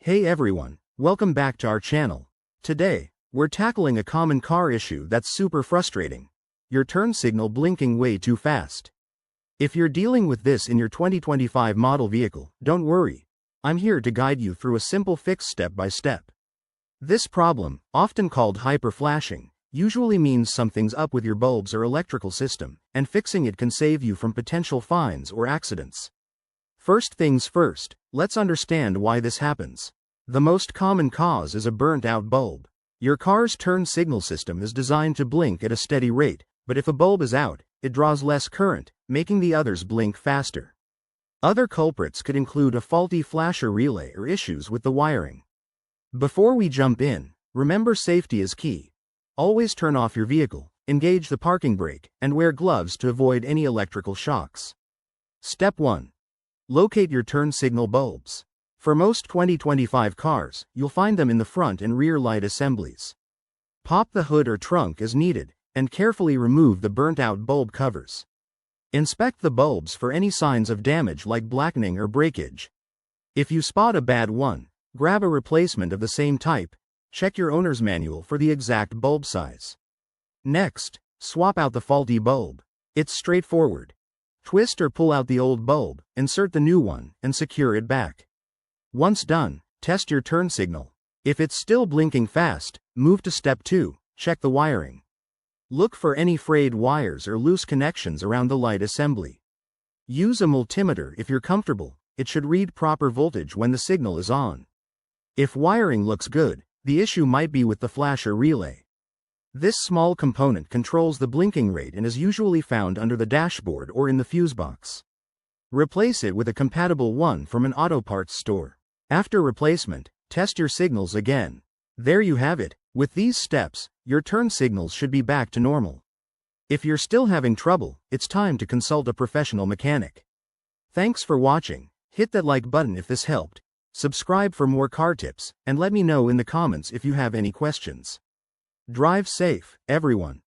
Hey everyone, welcome back to our channel. Today, we're tackling a common car issue that's super frustrating. Your turn signal blinking way too fast. If you're dealing with this in your 2025 model vehicle, don't worry. I'm here to guide you through a simple fix step by step. This problem, often called hyperflashing, usually means something's up with your bulbs or electrical system, and fixing it can save you from potential fines or accidents. First things first, let's understand why this happens. The most common cause is a burnt-out bulb. Your car's turn signal system is designed to blink at a steady rate, but if a bulb is out, it draws less current, making the others blink faster. Other culprits could include a faulty flasher relay or issues with the wiring. Before we jump in, remember safety is key. Always turn off your vehicle, engage the parking brake, and wear gloves to avoid any electrical shocks. Step 1. Locate your turn signal bulbs. For most 2025 cars, you'll find them in the front and rear light assemblies. Pop the hood or trunk as needed, and carefully remove the burnt-out bulb covers. Inspect the bulbs for any signs of damage like blackening or breakage. If you spot a bad one, grab a replacement of the same type. Check your owner's manual for the exact bulb size. Next, swap out the faulty bulb. It's straightforward. Twist or pull out the old bulb, insert the new one, and secure it back. Once done, test your turn signal. If it's still blinking fast, move to step 2, check the wiring. Look for any frayed wires or loose connections around the light assembly. Use a multimeter if you're comfortable. It should read proper voltage when the signal is on. If wiring looks good, the issue might be with the flasher relay. This small component controls the blinking rate and is usually found under the dashboard or in the fuse box. Replace it with a compatible one from an auto parts store. After replacement, test your signals again. There you have it. With these steps, your turn signals should be back to normal. If you're still having trouble, it's time to consult a professional mechanic. Thanks for watching. Hit that like button if this helped. Subscribe for more car tips, and let me know in the comments if you have any questions. Drive safe, everyone.